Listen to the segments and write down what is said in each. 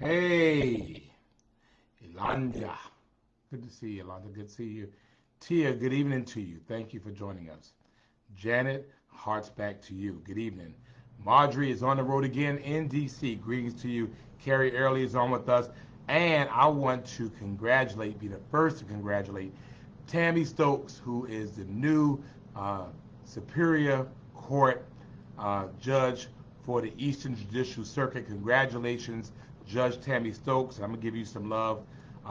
Hey, Yolanda. Good to see you, Yolanda. Good to see you. Tia, good evening to you. Thank you for joining us. Janet, hearts back to you. Good evening. Marjorie is on the road again in DC. Greetings to you. Carrie Early is on with us. And I want to congratulate, be the first to congratulate Tammy Stokes, who is the new uh, Superior Court judge for the Eastern Judicial Circuit. Congratulations, Judge Tammy Stokes. I'm going to give you some love.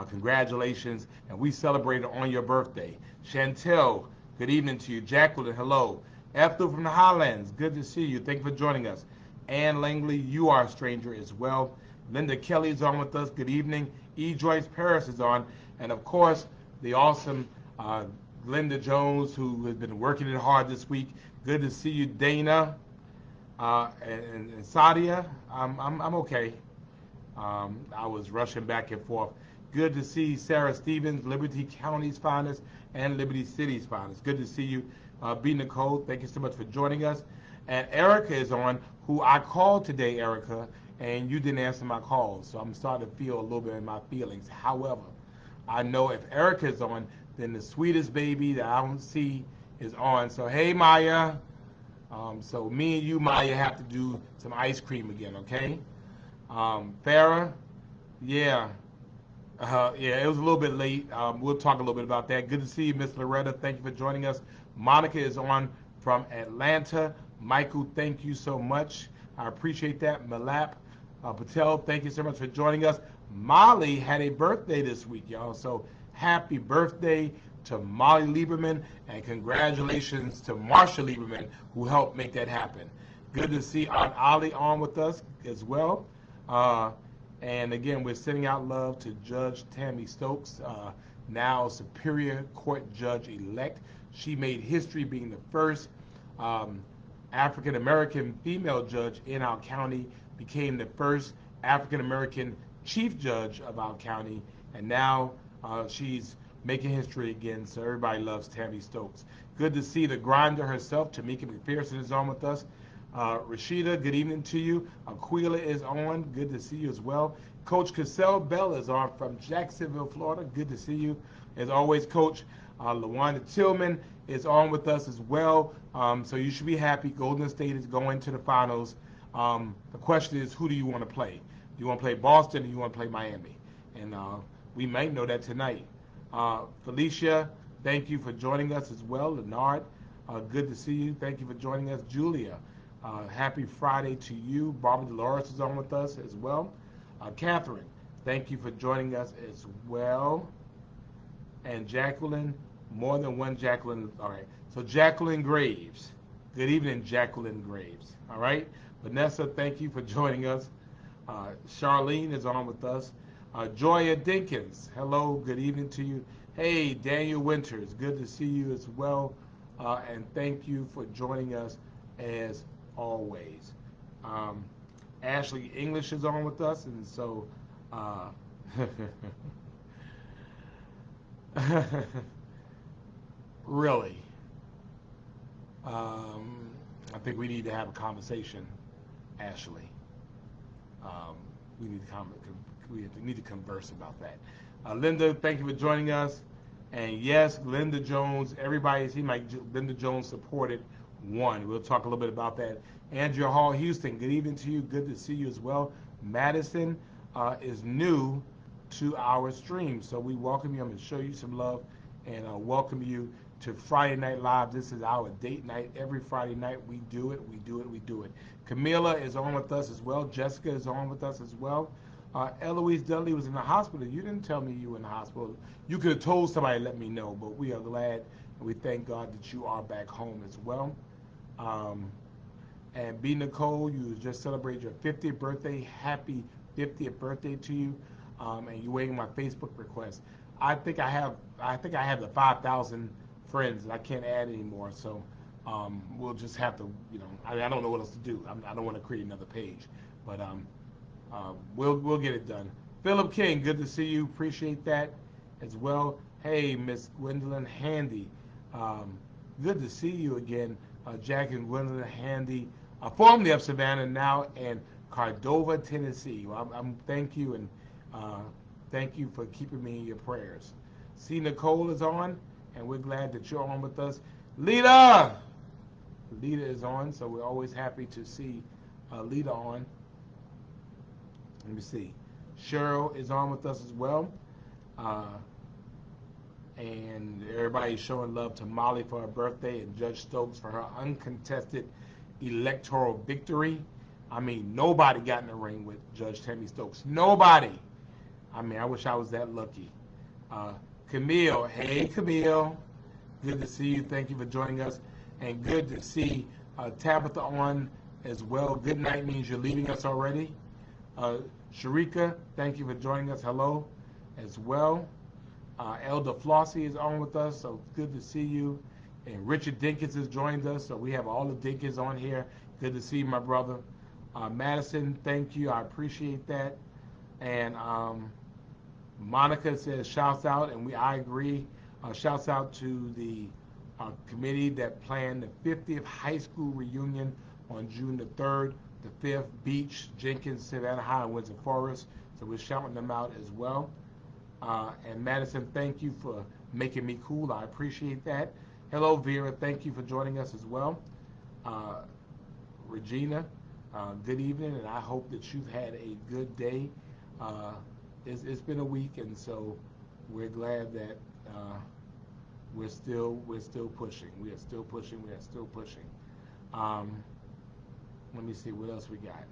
Congratulations. And we celebrated on your birthday. Chantel, good evening to you. Jacqueline, hello. Ethel from the Highlands, good to see you. Thank you for joining us. Ann Langley, you are a stranger as well. Linda Kelly is on with us. Good evening. E. Joyce Paris is on. And of course, the awesome Linda Jones, who has been working it hard this week. Good to see you, Dana and Sadia. I'm okay. I was rushing back and forth. Good to see Sarah Stevens, Liberty County's finest, and Liberty City's finest. Good to see you, B. Nicole. Thank you so much for joining us. And Erica is on, who I called today, Erica, and you didn't answer my call. So I'm starting to feel a little bit in my feelings. However, I know if Erica is on, then the sweetest baby that I don't see is on. So hey, Maya. So me and you, Maya, have to do some ice cream again, okay? Farah, yeah, yeah, it was a little bit late. We'll talk a little bit about that. Good to see you, Miss Loretta. Thank you for joining us. Monica is on from Atlanta. Michael, thank you so much. I appreciate that. Malap Patel, thank you so much for joining us. Molly had a birthday this week, y'all. So happy birthday to Molly Lieberman, and congratulations to Marsha Lieberman, who helped make that happen. Good to see Aunt Ollie on with us as well. Uh, and again, we're sending out love to Judge Tammy Stokes, now Superior Court Judge elect. She made history being the first um, African American female judge in our county, became the first African American chief judge of our county, and now she's making history again. So everybody loves Tammy Stokes. Good to see the grinder herself. Tamika McPherson is on with us. Rashida, good evening to you. Aquila is on. Good to see you as well. Coach Cassell Bell is on from Jacksonville, Florida. Good to see you. As always, Coach LaWanda Tillman is on with us as well. So you should be happy. Golden State is going to the finals. The question is, who do you want to play? Do you want to play Boston or do you want to play Miami? And we might know that tonight. Felicia, thank you for joining us as well. Leonard, good to see you. Thank you for joining us. Julia, happy Friday to you. Barbara Dolores is on with us as well. Catherine, thank you for joining us as well. And Jacqueline, more than one Jacqueline. All right. So Jacqueline Graves. Good evening, Jacqueline Graves. All right. Vanessa, thank you for joining us. Charlene is on with us. Joya Dinkins, hello, good evening to you. Hey, Daniel Winters, good to see you as well. And thank you for joining us as always. Ashley English is on with us, and so uh, really, I think we need to have a conversation, Ashley. Um, we need to we need to converse about that. Linda, thank you for joining us. And yes, Linda Jones, everybody seemed like Linda Jones supported one. We'll talk a little bit about that. Andrea Hall Houston, good evening to you. Good to see you as well. Madison is new to our stream, so we welcome you. I'm going to show you some love and welcome you to Friday Night Live. This is our date night. Every Friday night we do it, we do it, we do it. Camila is on with us as well. Jessica is on with us as well. Eloise Dudley was in the hospital. You didn't tell me you were in the hospital. You could have told somebody, let me know, but we are glad and we thank God that you are back home as well. Um, and B. Nicole, you just celebrated your 50th birthday. Happy 50th birthday to you. And you waiting my Facebook request. I think I have the 5,000 friends. I can't add anymore. So we'll just have to, I don't know what else to do. I don't want to create another page, but we'll get it done. Philip King, good to see you. Appreciate that as well. Hey, Miss Gwendolyn Handy, um, good to see you again. Jack and Gwendolyn Handy, formerly of Savannah, now in Cordova, Tennessee. Well, thank you and uh, thank you for keeping me in your prayers. See, Nicole is on, and we're glad that you're on with us. Lita, Lita is on, so we're always happy to see Lita on. Let me see. Cheryl is on with us as well. Uh, and everybody's showing love to Molly for her birthday and Judge Stokes for her uncontested electoral victory. I mean, nobody got in the ring with Judge Tammy Stokes. Nobody. I mean, I wish I was that lucky. Uh, Camille, hey Camille, good to see you. Thank you for joining us, and good to see Tabitha on as well. Good night means you're leaving us already. Uh, Sharika, thank you for joining us. Hello as well. Elder Flossie is on with us, so good to see you. And Richard Dinkins has joined us, so we have all the Dinkins on here. Good to see you, my brother. Madison, thank you. I appreciate that. And Monica says shouts out, and I agree. Shouts out to the committee that planned the 50th high school reunion on June the 3rd, the 5th, Beach, Jenkins, Savannah High, and Windsor Forest. So we're shouting them out as well. And Madison, thank you for making me cool. I appreciate that. Hello, Vera. Thank you for joining us as well. Regina, good evening, and I hope that you've had a good day. Uh, it's been a week, and so we're glad that we're still pushing. We are still pushing. We are still pushing. Um, Let me see what else we got.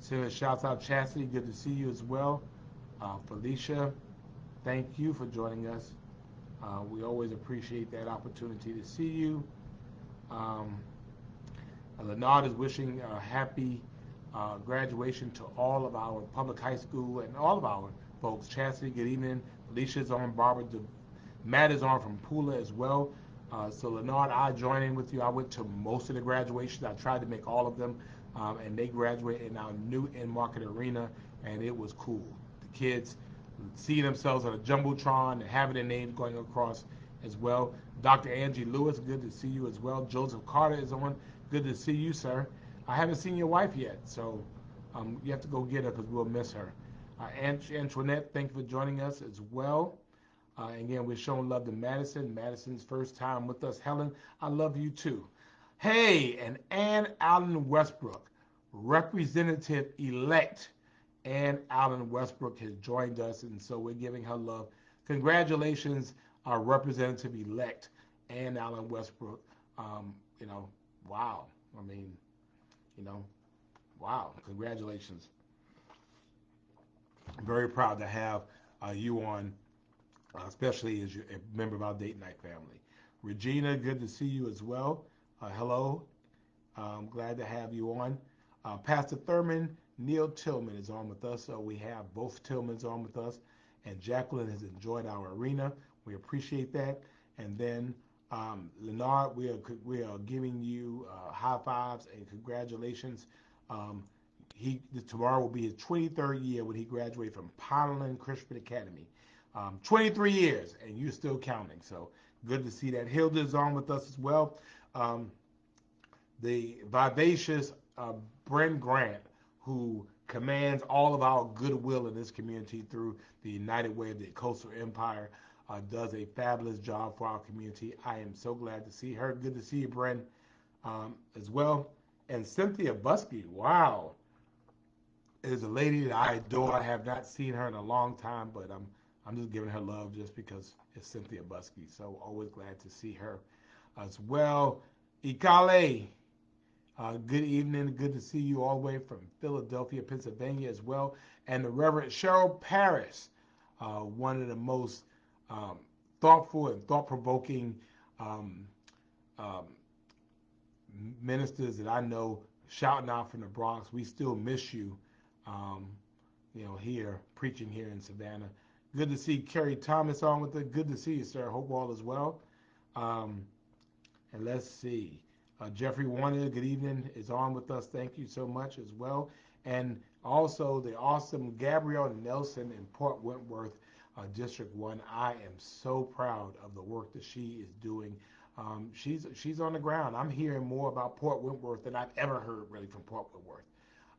So shouts out Chastity, good to see you as well. Felicia, thank you for joining us. We always appreciate that opportunity to see you. Um, Leonard is wishing a happy graduation to all of our public high school and all of our folks. Chastity, good evening. Felicia's on. Matt is on from Pula as well. So Leonard, I join in with you. I went to most of the graduations. I tried to make all of them, and they graduated in our new in-market arena, and it was cool. The kids see themselves on a jumbotron and having their names going across as well. Dr. Angie Lewis, good to see you as well. Joseph Carter is on. Good to see you, sir. I haven't seen your wife yet, so you have to go get her because we'll miss her. Antoinette, thank you for joining us as well. Again, we're showing love to Madison. Madison's first time with us. Helen, I love you too. Hey, and Ann Allen Westbrook, Representative-elect Ann Allen Westbrook has joined us, and so we're giving her love. Congratulations, our Representative-elect Ann Allen Westbrook. Um, you know, wow. I mean, you know, wow. Congratulations. I'm very proud to have you on, especially as you're a member of our date night family. Regina, good to see you as well. Hello. I'm glad to have you on. Pastor Thurman, Neil Tillman is on with us. So we have both Tillmans on with us. And Jacqueline has enjoyed our arena. We appreciate that. And then Leonard, we are giving you high fives and congratulations. Um, Tomorrow will be his 23rd year when he graduated from Pineland Christian Academy. 23 years, and you're still counting. So good to see that. Hilda is on with us as well. The vivacious Brent Grant, who commands all of our goodwill in this community through the United Way of the Coastal Empire, does a fabulous job for our community. I am so glad to see her. Good to see you, Brent, as well. And Cynthia Busby, wow, is a lady that I adore. I have not seen her in a long time, but I'm just giving her love just because it's Cynthia Busky. So always glad to see her as well. Ikale, good evening. Good to see you all the way from Philadelphia, Pennsylvania as well. And the Reverend Cheryl Paris, one of the most um, thoughtful and thought-provoking um, um, ministers that I know, shouting out from the Bronx. We still miss you, um, here, preaching here in Savannah. Good to see Kerry Thomas on with it. Good to see you, sir. Hope all is well. Um, and let's see. Jeffrey Warner, good evening, is on with us. Thank you so much as well. And also the awesome Gabrielle Nelson in Port Wentworth, District 1. I am so proud of the work that she is doing. She's on the ground. I'm hearing more about Port Wentworth than I've ever heard really from Port Wentworth.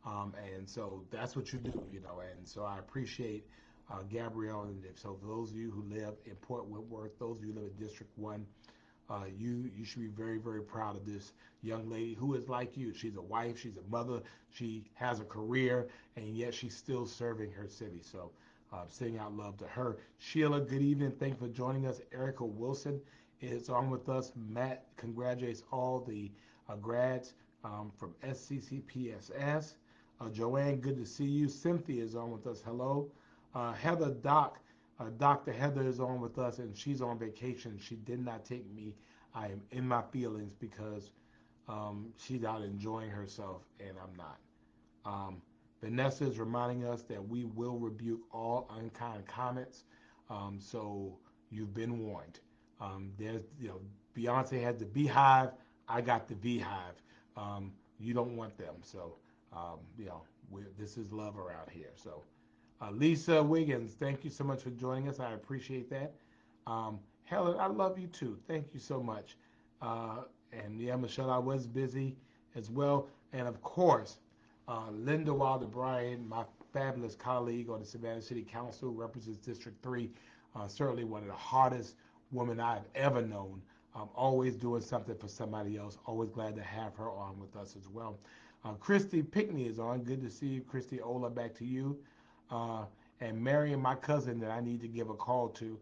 And so that's what you do, And so I appreciate Gabrielle. And so for those of you who live in Port Wentworth, those of you who live in District 1, you should be very, very proud of this young lady who is like you. She's a wife, she's a mother, she has a career, and yet she's still serving her city. So sending out love to her. Sheila, good evening. Thank you for joining us. Erica Wilson is on with us. Matt congratulates all the grads from SCCPSS. Joanne, good to see you. Cynthia is on with us. Hello. Heather Dr. Heather is on with us, and she's on vacation. She did not take me. I am in my feelings because she's out enjoying herself, and I'm not. Vanessa is reminding us that we will rebuke all unkind comments. So you've been warned. There's, Beyonce has the beehive. I got the beehive. You don't want them. So, this is love around here. So. Lisa Wiggins, thank you so much for joining us. I appreciate that. Helen, I love you too. Thank you so much. And yeah, Michelle, I was busy as well. And of course, Linda Wilder Bryan, my fabulous colleague on the Savannah City Council, represents District 3. Certainly one of the hardest women I've ever known. Always doing something for somebody else. Always glad to have her on with us as well. Christy Pickney is on. Good to see you, Christy. Ola, back to you. And Marion, my cousin that I need to give a call to,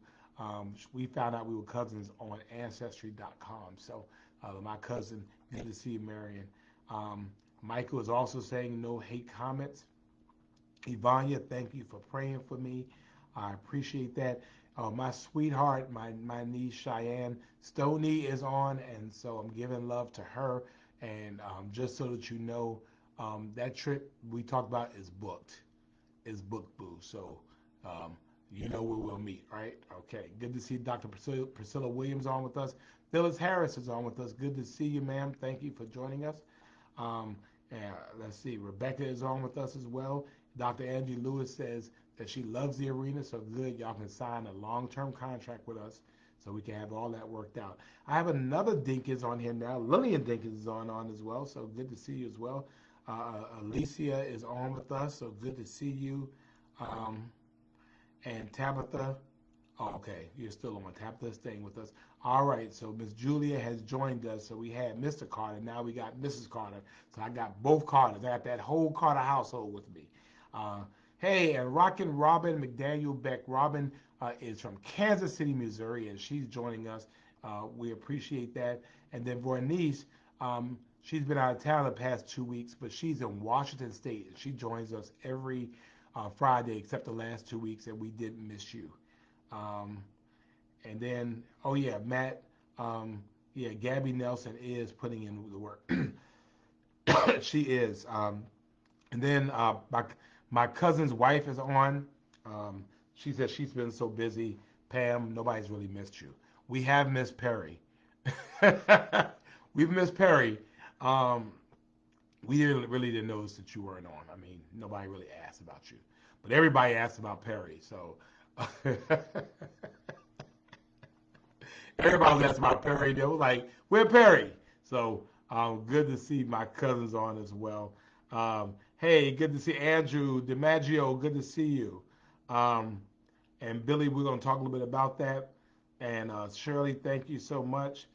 we found out we were cousins on Ancestry.com. So my cousin, good to see you, Marion. Michael is also saying no hate comments. Ivania, thank you for praying for me. I appreciate that. My sweetheart, my niece Cheyenne Stoney is on, and so I'm giving love to her. And just so that you know, that trip we talked about is booked. Is booked, boo. So, where we'll meet, right? Okay. Good to see Dr. Priscilla Williams on with us. Phyllis Harris is on with us. Good to see you, ma'am. Thank you for joining us. And let's see. Rebecca is on with us as well. Dr. Angie Lewis says that she loves the arena, so good. Y'all can sign a long-term contract with us so we can have all that worked out. I have another Dinkins on here now. Lillian Dinkins is on as well, so good to see you as well. Alicia is on with us, so good to see you. And Tabitha, okay, you're still on. Tabitha staying with us. All right, so Miss Julia has joined us. So we had Mr. Carter, now we got Mrs. Carter. So I got both Carters. I got that whole Carter household with me. Hey, and Rockin' Robin McDaniel Beck. Robin is from Kansas City, Missouri, and she's joining us. We appreciate that. And then Vornice, she's been out of town the past 2 weeks, but she's in Washington State, and she joins us every Friday except the last 2 weeks, and we didn't miss you. And then, oh yeah, Matt, Gabby Nelson is putting in the work. She is. And then my cousin's wife is on. She says she's been so busy. Pam, nobody's really missed you. We have missed Perry. We've missed Perry. We really didn't notice that you weren't on. I mean, nobody really asked about you, but everybody asked about Perry. So everybody was asking about Perry. They were like, "Where Perry?" So good to see my cousins on as well. Hey, good to see Andrew DiMaggio. Good to see you. And Billy, we're going to talk a little bit about that. And Shirley, thank you so much.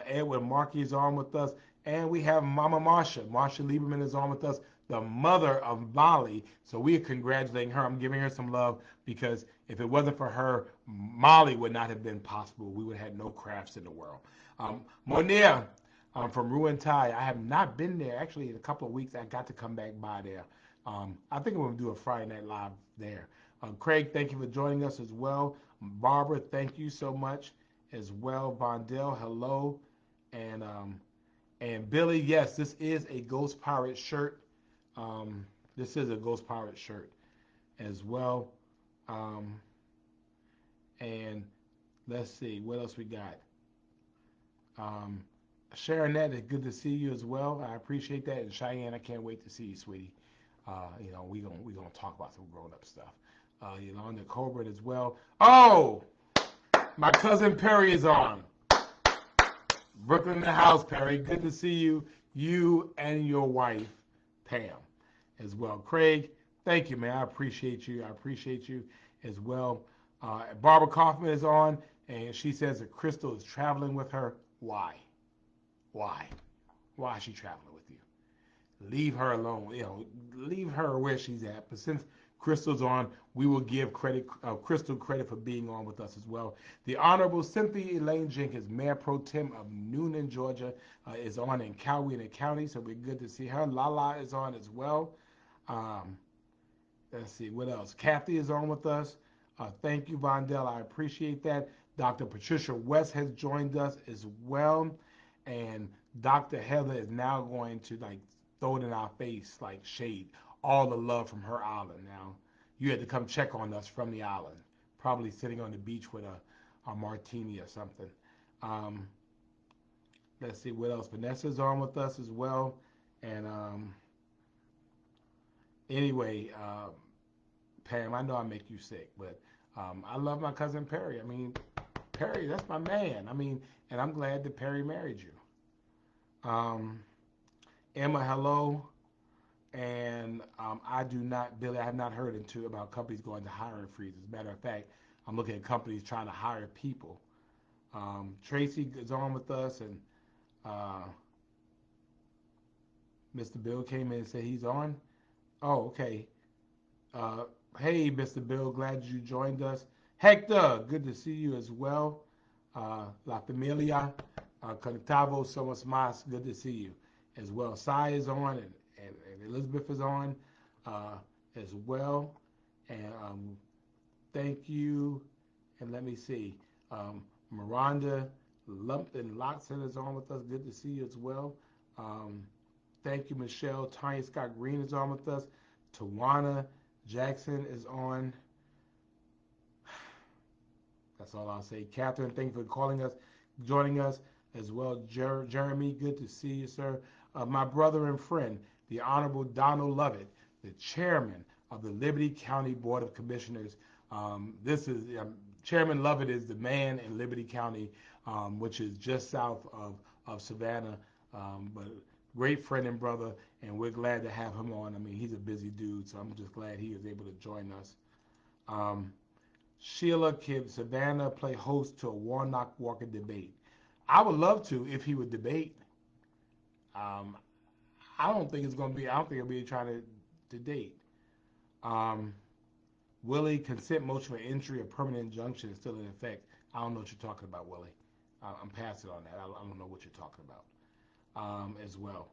Edwin Markey is on with us. And we have Mama Marsha. Marsha Lieberman is on with us. the mother of Molly. So we are congratulating her. I'm giving her some love because if it wasn't for her, Molly would not have been possible. We would have had no crafts in the world. Monia from Ruin Thai. I have not been there. Actually, in a couple of weeks, I got to come back by there. I think I'm going to do a Friday Night Live there. Craig, thank you for joining us as well. Barbara, thank you so much as well. Vondell, hello. And Billy, yes, this is a Ghost Pirate shirt. This is a Ghost Pirate shirt as well. And let's see, what else we got? Sharonette, it's good to see you as well. I appreciate that. And Cheyenne, I can't wait to see you, sweetie. We gonna talk about some grown up stuff. Yolanda Colbert as well. Oh, my cousin Perry is on. Brooklyn in the house, Perry. Good to see you. You and your wife, Pam, as well. Craig, thank you, man. I appreciate you. I appreciate you as well. Barbara Kaufman is on, and she says that Crystal is traveling with her. Why? Why? Why is she traveling with you? Leave her alone. Leave her where she's at. But since Crystal's on, we will give Crystal credit for being on with us as well. The Honorable Cynthia Elaine Jenkins, Mayor Pro Tem of Noonan, Georgia, is on in Coweta County, so we're good to see her. Lala is on as well. Let's see, what else? Kathy is on with us. Thank you, Vondell. I appreciate that. Dr. Patricia West has joined us as well. And Dr. Heather is now going to throw it in our face like shade. All the love from her island. Now, you had to come check on us from the island. Probably sitting on the beach with a martini or something. Let's see what else. Vanessa's on with us as well. And anyway, Pam, I know I make you sick, but I love my cousin Perry. I mean, Perry, that's my man. I mean, and I'm glad that Perry married you. Emma, hello. And Billy, I have not heard about companies going to hiring freeze. As a matter of fact, I'm looking at companies trying to hire people. Tracy is on with us, and Mr. Bill came in and said he's on. Oh, okay. Hey, Mr. Bill, glad you joined us. Hector, good to see you as well. La Familia, Conectavo Somos Mas, good to see you as well. Sai is on, and Elizabeth is on as well. And thank you. And let me see. Miranda Lumpton Loxon is on with us. Good to see you as well. Thank you, Michelle. Tanya Scott Green is on with us. Tawana Jackson is on. That's all I'll say. Catherine, thank you for joining us as well. Jeremy, good to see you, sir. My brother and friend, the Honorable Donald Lovett, the chairman of the Liberty County Board of Commissioners. Chairman Lovett is the man in Liberty County, which is just south of Savannah, but great friend and brother, and we're glad to have him on. I mean, he's a busy dude, so I'm just glad he is able to join us. Sheila, can Savannah play host to a Warnock Walker debate? I would love to if he would debate. I don't think he'll be trying to date. Willie, consent motion for entry of permanent injunction is still in effect. I don't know what you're talking about, Willie. I'm passing on that. I don't know what you're talking about as well.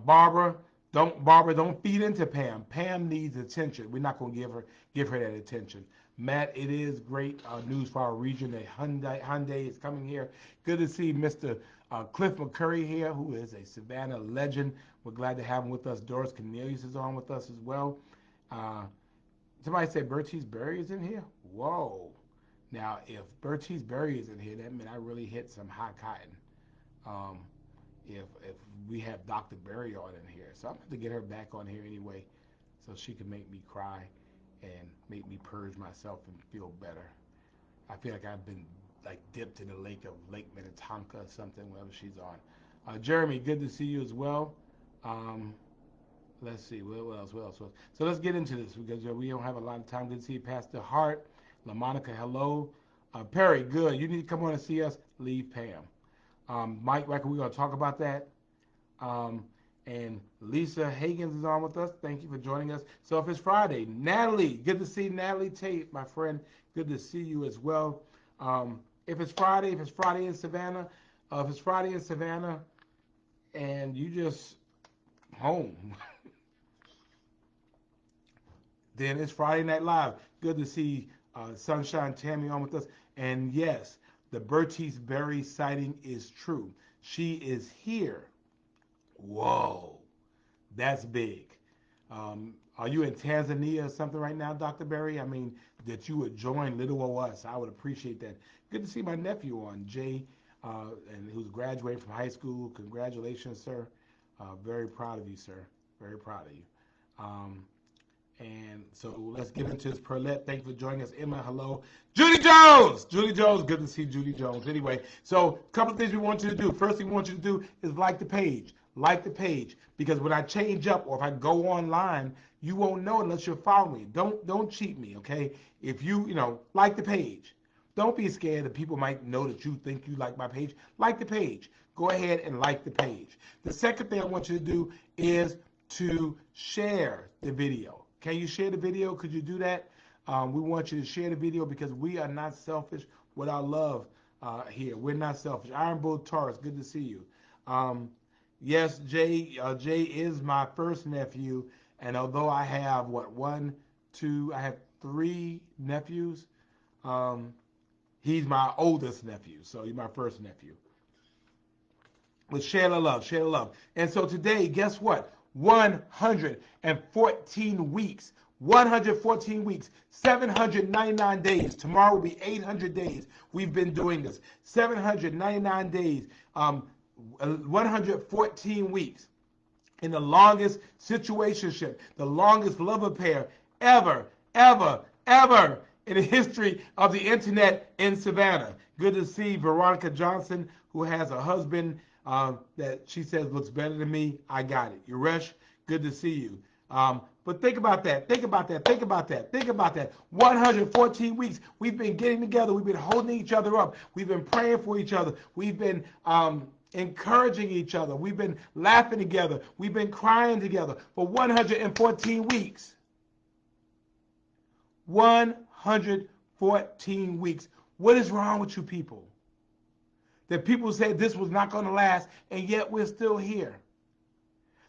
Barbara, don't feed into Pam. Pam needs attention. We're not going to give her that attention. Matt, it is great news for our region that Hyundai is coming here. Good to see Mr. Cliff McCurry here, who is a Savannah legend. We're glad to have him with us. Doris Cornelius is on with us as well. Somebody said Bertice Berry is in here? Whoa. Now, if Bertice Berry is in here, that means I really hit some hot cotton. If we have Dr. Berry on in here. So I'm going to get her back on here anyway so she can make me cry and make me purge myself and feel better. I feel like I've been dipped in the lake of Lake Minnetonka or something, wherever she's on. Jeremy, good to see you as well. Let's see, what else? So let's get into this because we don't have a lot of time. Good to see you, Pastor Hart. LaMonica, hello. Perry, good. You need to come on and see us. Leave Pam. Mike Recker, we're going to talk about that. And Lisa Higgins is on with us. Thank you for joining us. So if it's Friday, Natalie, good to see Natalie Tate, my friend. Good to see you as well. If it's Friday in Savannah, and you just home, then it's Friday Night Live. Good to see Sunshine Tammy on with us. And yes, the Bertice Berry sighting is true. She is here. Whoa, that's big. Are you in Tanzania or something right now, Dr. Berry? I mean, that you would join Little O Us. I would appreciate that. Good to see my nephew on, Jay, and who's graduating from high school. Congratulations, sir. Very proud of you, sir. Very proud of you. Um, and so let's get into this Perlette. Thank you for joining us. Emma, hello. Judy Jones! Judy Jones, good to see Judy Jones. Anyway, so a couple of things we want you to do. First thing we want you to do is like the page. Like the page. Because when I change up or if I go online, you won't know unless you follow me. Don't cheat me, okay? If you like the page. Don't be scared that people might know that you think you like my page. Like the page. Go ahead and like the page. The second thing I want you to do is to share the video. Can you share the video? Could you do that? We want you to share the video because we are not selfish with our love here. We're not selfish. Iron Bull Taurus, good to see you. Yes, Jay is my first nephew, and although I have I have 3 nephews. He's my oldest nephew, so he's my first nephew. But share the love, share the love. And so today, guess what? 114 weeks. 114 weeks, 799 days. Tomorrow will be 800 days. We've been doing this. 799 days, 114 weeks. In the longest situationship, the longest love affair ever in the history of the internet in Savannah. Good to see Veronica Johnson, who has a husband that she says looks better than me. I got it. Yuresh, good to see you. But think about that. 114 weeks. We've been getting together. We've been holding each other up. We've been praying for each other. We've been encouraging each other. We've been laughing together. We've been crying together for 114 weeks. 114 weeks. What is wrong with you people? That people said this was not going to last, and yet we're still here.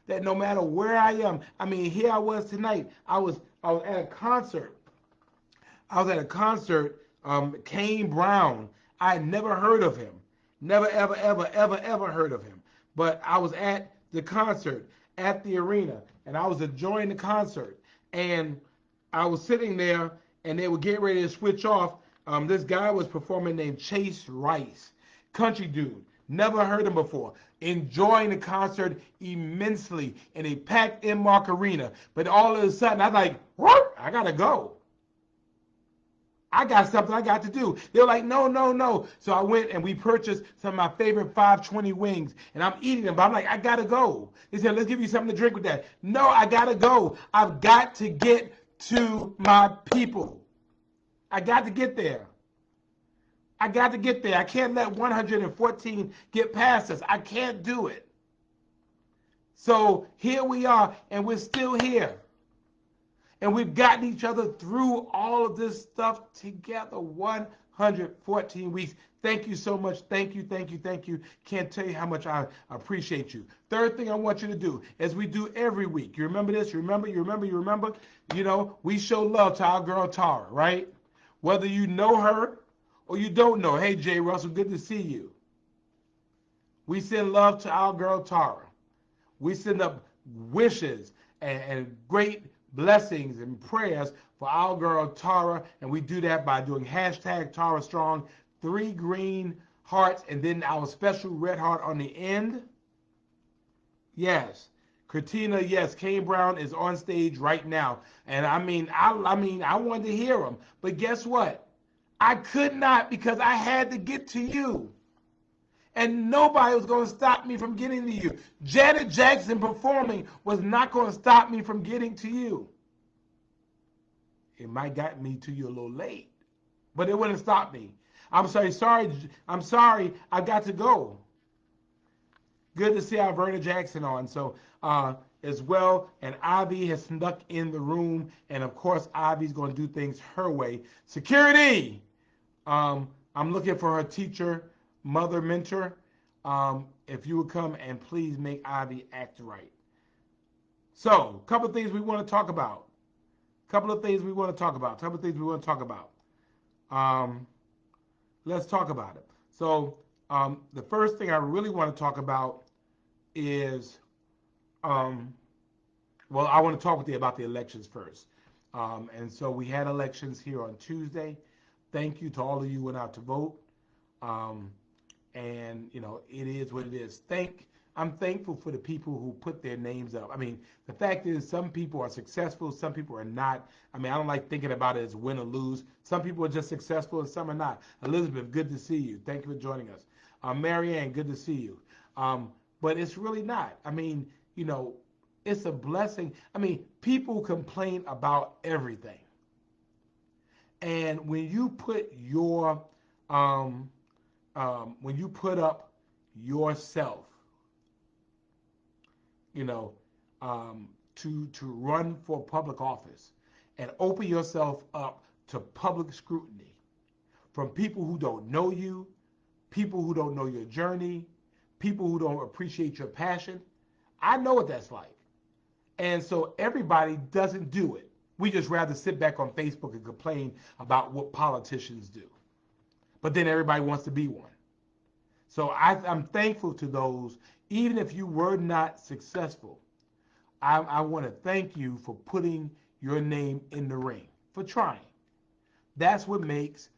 That no matter where I am, I mean, here I was tonight. I was at a concert. Kane Brown. I had never heard of him. Never, ever heard of him. But I was at the concert at the arena, and I was enjoying the concert. And I was sitting there, and they were getting ready to switch off. This guy was performing named Chase Rice. Country dude, never heard him before, enjoying the concert immensely in a packed Inmark Arena. But all of a sudden, I'm like, what? I gotta go. I got something I got to do. They were like, no. So I went and we purchased some of my favorite 520 wings, and I'm eating them. But I'm like, I gotta go. They said, let's give you something to drink with that. No, I gotta go. I've got to get to my people. I got to get there. I can't let 114 get past us. I can't do it. So here we are, and we're still here. And we've gotten each other through all of this stuff together. 114 weeks. Thank you so much. Thank you. Can't tell you how much I appreciate you. Third thing I want you to do, as we do every week. You remember this? You remember? You know, we show love to our girl Tara, right? Whether you know her or you don't know. Hey, Jay Russell, good to see you. We send love to our girl Tara. We send up wishes and great blessings and prayers for our girl Tara, and we do that by doing hashtag Tara Strong, 3 green hearts, and then our special red heart on the end. Yes. Katina, yes, Kane Brown is on stage right now. And I wanted to hear him. But guess what? I could not because I had to get to you. And nobody was going to stop me from getting to you. Janet Jackson performing was not going to stop me from getting to you. It might got me to you a little late, but it wouldn't stop me. I'm sorry, I've got to go. Good to see Alberta Jackson on. So as well, and Ivy has snuck in the room, and of course Ivy's going to do things her way. Security. I'm looking for her teacher, mother, mentor. If you would come and please make Ivy act right. So, a couple of things we want to talk about. Couple of things we want to talk about. Couple of things we want to talk about. Um, let's talk about it. So, the first thing I really want to talk about is, um, well, I want to talk with you about the elections first. And so we had elections here on Tuesday. Thank you to all of you who went out to vote. Um, and it is what it is. I'm thankful for the people who put their names up. I mean, the fact is, some people are successful, some people are not. I mean, I don't like thinking about it as win or lose. Some people are just successful and some are not. Elizabeth, good to see you. Thank you for joining us. Marianne, good to see you. But it's really not. I mean, it's a blessing. I mean, people complain about everything, and um, when you put up yourself, you know, to run for public office and open yourself up to public scrutiny from people who don't know you, people who don't know your journey, people who don't appreciate your passion. I know what that's like. And so everybody doesn't do it. We just rather sit back on Facebook and complain about what politicians do. But then everybody wants to be one. So I'm thankful to those, even if you were not successful. I want to thank you for putting your name in the ring, for trying. That's what makes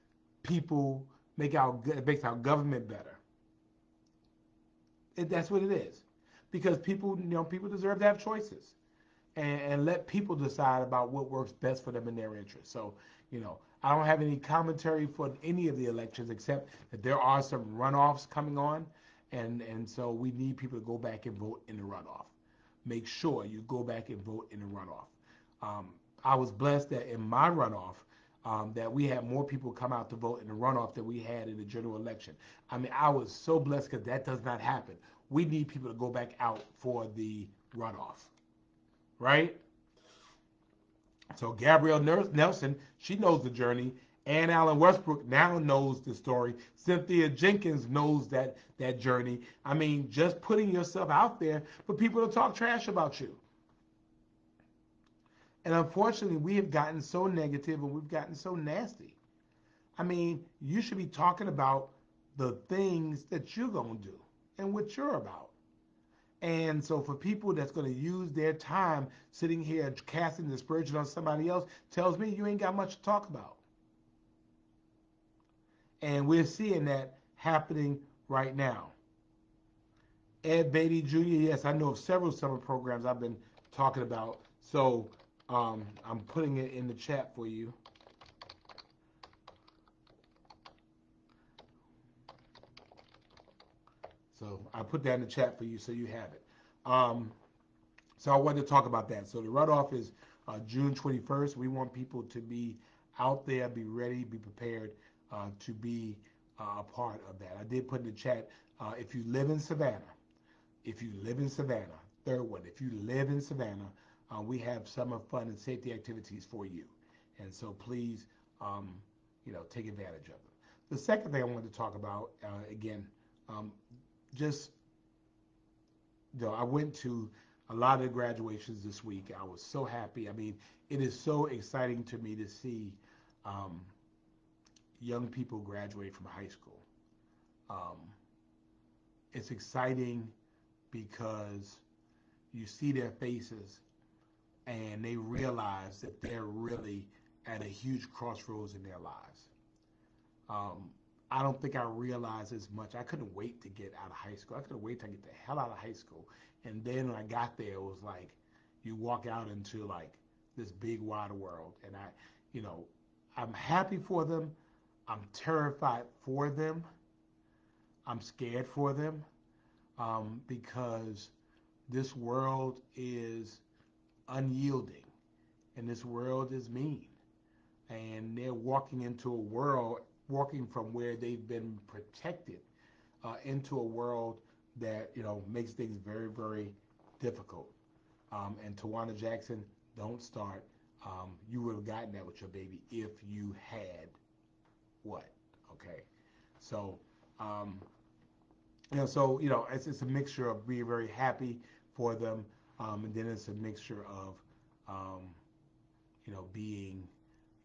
people makes our government better. That's what it is, because people deserve to have choices, and let people decide about what works best for them in their interest. So, I don't have any commentary for any of the elections except that there are some runoffs coming on, and so we need people to go back and vote in the runoff. Make sure you go back and vote in the runoff. I was blessed that in my runoff, that we had more people come out to vote in the runoff than we had in the general election. I mean, I was so blessed because that does not happen. We need people to go back out for the runoff, right? So Gabrielle Nelson, she knows the journey. Ann Allen Westbrook now knows the story. Cynthia Jenkins knows that journey. I mean, just putting yourself out there for people to talk trash about you. And unfortunately, we have gotten so negative and we've gotten so nasty. I mean, you should be talking about the things that you're going to do and what you're about. And so for people that's going to use their time sitting here casting dispersion on somebody else, tells me you ain't got much to talk about. And we're seeing that happening right now. Ed Beatty Jr., yes, I know of several summer programs I've been talking about. So I'm putting it in the chat for you. So I put that in the chat for you so you have it. Um, so I wanted to talk about that. So the runoff is June 21st. We want people to be out there, be ready, be prepared to be a part of that. I did put in the chat, if you live in Savannah, third one, if you live in Savannah, we have summer fun and safety activities for you. And so please, take advantage of them. The second thing I wanted to talk about, again, um, just, I went to a lot of graduations this week. I was so happy. I mean, it is so exciting to me to see um, young people graduate from high school. Um, it's exciting because you see their faces and they realize that they're really at a huge crossroads in their lives. Um, I don't think I realized as much. I couldn't wait to get out of high school. I couldn't wait to get the hell out of high school. And then when I got there, it was like you walk out into like this big wide world. And you know, I'm happy for them. I'm terrified for them. I'm scared for them, because this world is unyielding and this world is mean. And they're walking into a world, walking from where they've been protected into a world that makes things very, very difficult. And Tawana Jackson, don't start. You would have gotten that with your baby if you had what? Okay. So, um, it's a mixture of being very happy for them, and then it's a mixture of, um, being,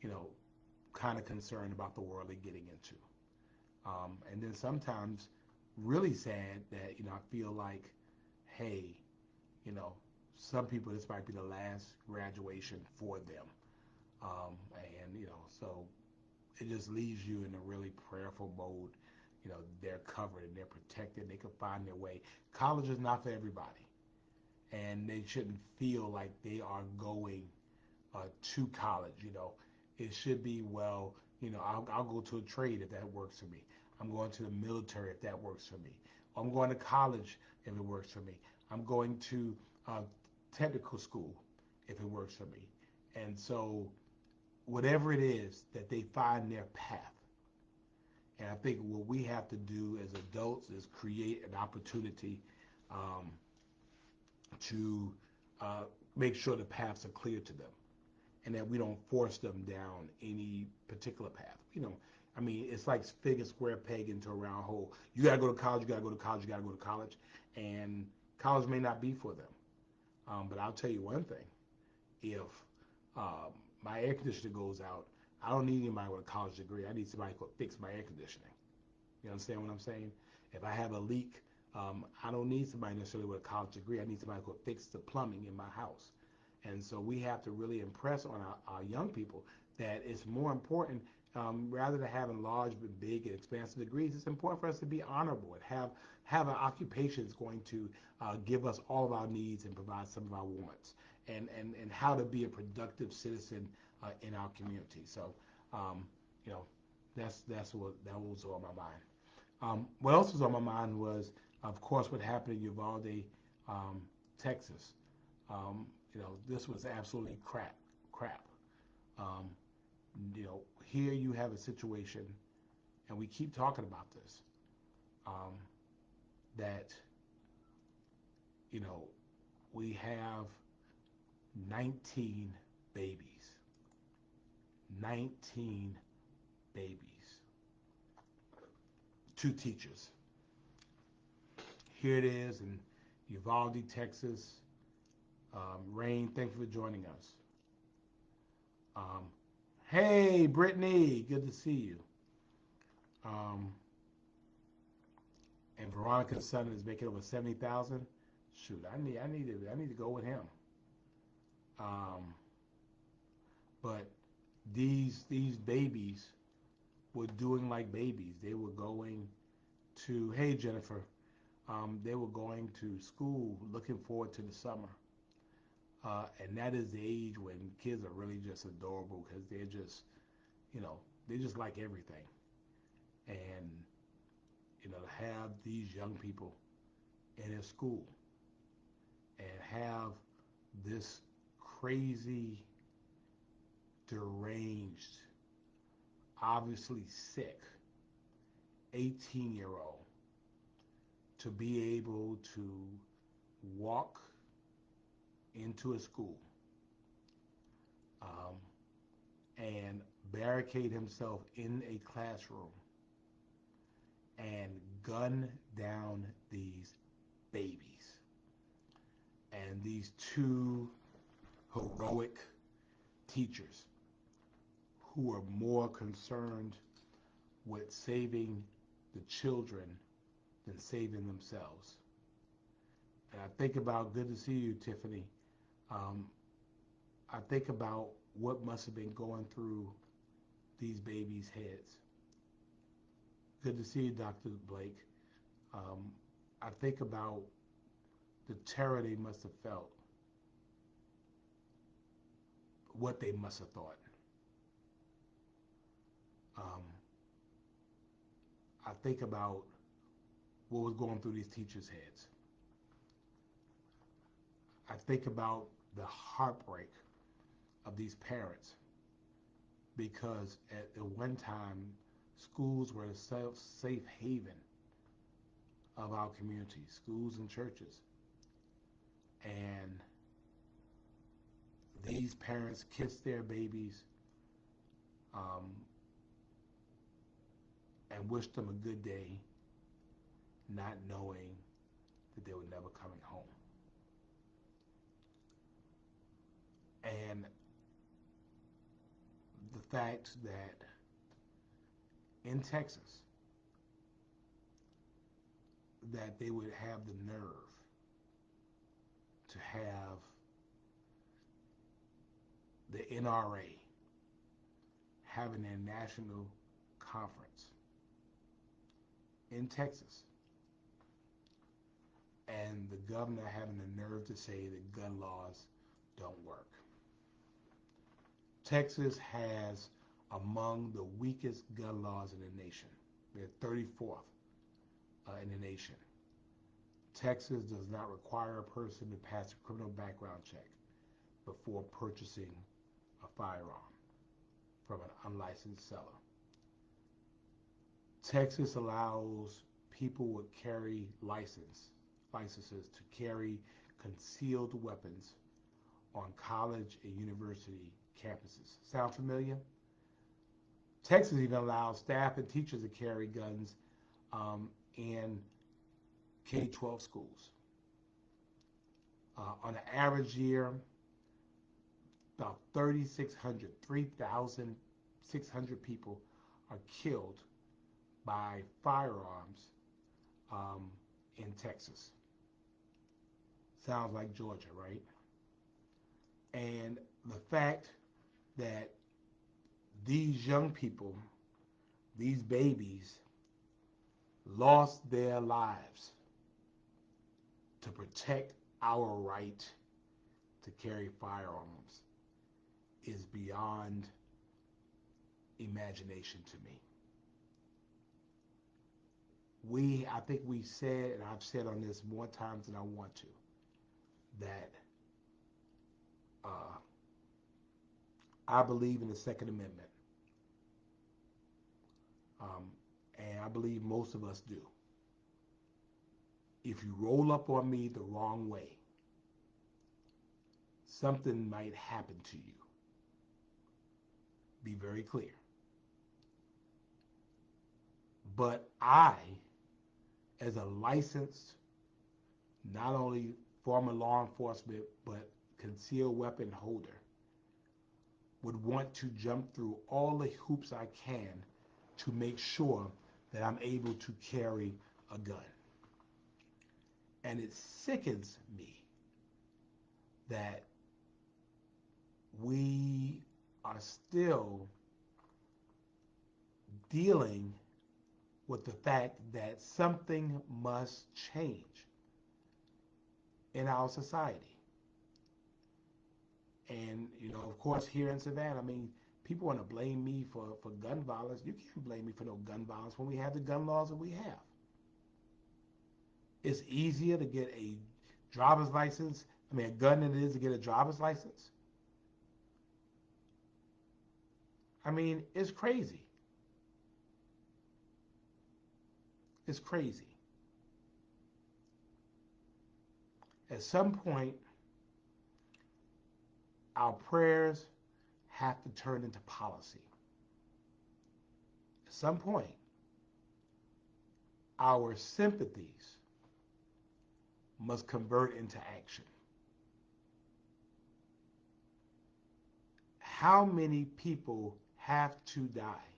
you know, kind of concerned about the world they're getting into. And then sometimes really sad that, I feel like, hey, you know, some people, this might be the last graduation for them. And, so it just leaves you in a really prayerful mode. They're covered and they're protected. They can find their way. College is not for everybody. And they shouldn't feel like they are going to college. It should be, well, I'll go to a trade if that works for me. I'm going to the military if that works for me. I'm going to college if it works for me. I'm going to uh, technical school if it works for me. And so whatever it is that they find their path. And I think what we have to do as adults is create an opportunity um, to make sure the paths are clear to them and that we don't force them down any particular path. I mean, it's like fig a square peg into a round hole. You got to go to college, you got to go to college, you got to go to college. And college may not be for them. But I'll tell you one thing. If um, my air conditioner goes out, I don't need anybody with a college degree. I need somebody who can fix my air conditioning. You understand what I'm saying? If I have a leak, I don't need somebody necessarily with a college degree. I need somebody who can fix the plumbing in my house. And so we have to really impress on our young people that it's more important, rather than having large, big, and expansive degrees, it's important for us to be honorable and have an occupation that's going to give us all of our needs and provide some of our wants, and how to be a productive citizen in our community. So, you know, that's what that was on my mind. What else was on my mind was, of course, what happened in Uvalde, Texas. This was absolutely crap. Um, Here you have a situation, and we keep talking about this, um, that, you know, we have 19 babies. 19 babies. Two teachers. Here it is in Uvalde, Texas. Rain, thank you for joining us. Um, hey, Brittany, good to see you. Um, and Veronica's son is making over 70,000. Shoot, I need to go with him. Um, but these babies were doing like babies. They were going to, hey Jennifer, they were going to school, looking forward to the summer. And that is the age when kids are really just adorable because you know, they just like everything. And, to have these young people in a school and have this crazy, deranged, obviously sick 18-year-old to be able to walk into a school, um, and barricade himself in a classroom and gun down these babies. And these two heroic teachers who are more concerned with saving the children than saving themselves. And I think about, good to see you, Tiffany. Um, I think about what must have been going through these babies' heads. Good to see you, Dr. Blake. Um, I think about the terror they must have felt, what they must have thought. Um, I think about what was going through these teachers' heads. I think about the heartbreak of these parents because at one time schools were a safe haven of our community, schools and churches. And these parents kiss their babies and wish them a good day, not knowing that they were never coming home. And the fact that in Texas, that they would have the nerve to have the NRA having their national conference in Texas, and the governor having the nerve to say that gun laws don't work. Texas has among the weakest gun laws in the nation. They're 34th in the nation. Texas does not require a person to pass a criminal background check before purchasing a firearm from an unlicensed seller. Texas allows people with carry licenses to carry concealed weapons on college and university campuses. Sound familiar? Texas even allows staff and teachers to carry guns in K-12 schools. On an average year, about 3,600 people are killed by firearms in Texas. Sounds like Georgia, right? And the fact that these young people, these babies, lost their lives to protect our right to carry firearms is beyond imagination to me. I think we said, and I've said on this more times than I want to, that I believe in the Second Amendment. And I believe most of us do. If you roll up on me the wrong way, something might happen to you. Be very clear. But I, as a licensed, not only former law enforcement, but concealed weapon holder, would want to jump through all the hoops I can to make sure that I'm able to carry a gun. And it sickens me that we are still dealing with the fact that something must change in our society. And, of course, here in Savannah, people want to blame me for gun violence. You can't blame me for no gun violence when we have the gun laws that we have. It's easier to get a driver's license, a gun than it is to get a driver's license. It's crazy. It's crazy. At some point, our prayers have to turn into policy. At some point, our sympathies must convert into action. How many people have to die?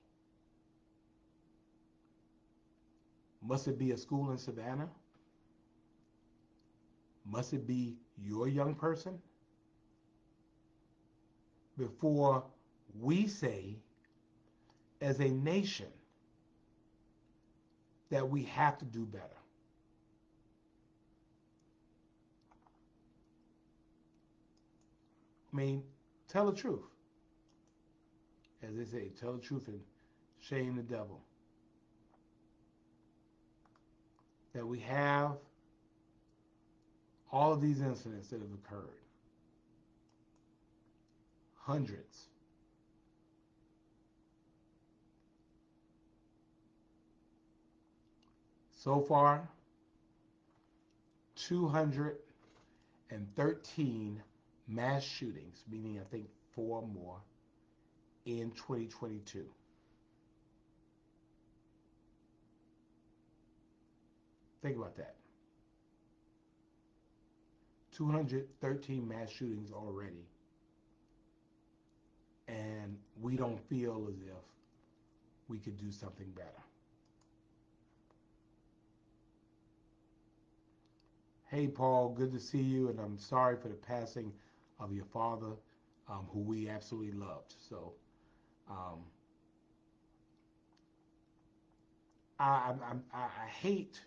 Must it be a school in Savannah? Must it be your young person? Before we say, as a nation, that we have to do better. Tell the truth. As they say, tell the truth and shame the devil. That we have all of these incidents that have occurred. Hundreds. So far, 213 mass shootings, meaning I think four more, in 2022. Think about that. 213 mass shootings already, and we don't feel as if we could do something better. Hey, Paul, good to see you, and I'm sorry for the passing of your father, who we absolutely loved. So, um, I hate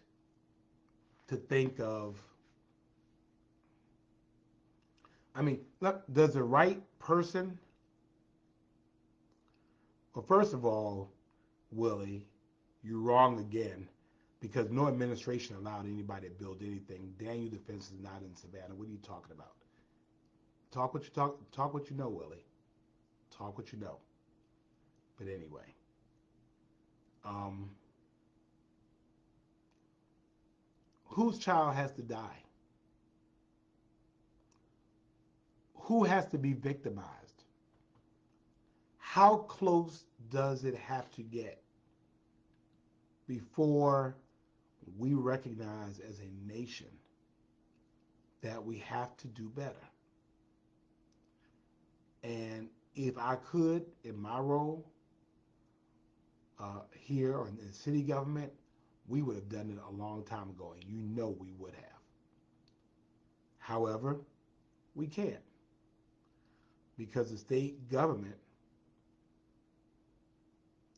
to think of. I mean, look, does the right person? Well, first of all, Willie, you're wrong again, because no administration allowed anybody to build anything. Daniel Defense is not in Savannah. What are you talking about? Talk what you talk. Talk what you know, Willie. Talk what you know. But anyway, um, whose child has to die? Who has to be victimized? How close does it have to get before we recognize as a nation that we have to do better? And if I could, in my role here or in city government, we would have done it a long time ago, and you know we would have. However, we can't, because the state government,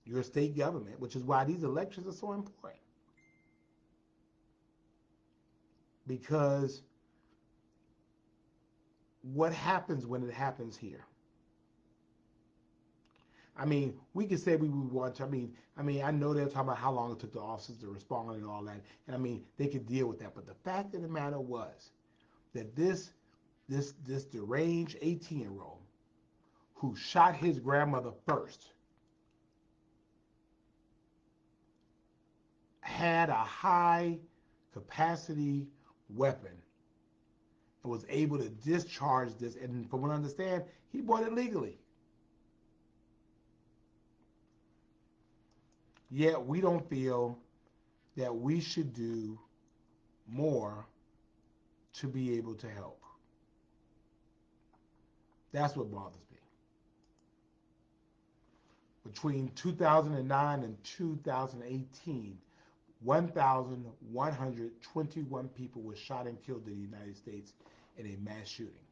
your state government, which is why these elections are so important, because what happens when it happens here? I mean, we could say we would want to. I know they're talking about how long it took the officers to respond and all that, and I mean they could deal with that. But the fact of the matter was that this deranged 18-year-old who shot his grandmother first had a high capacity weapon and was able to discharge this. And from what I understand, he bought it legally. Yet we don't feel that we should do more to be able to help. That's what bothers me. Between 2009 and 2018, 1,121 people were shot and killed in the United States in a mass shooting,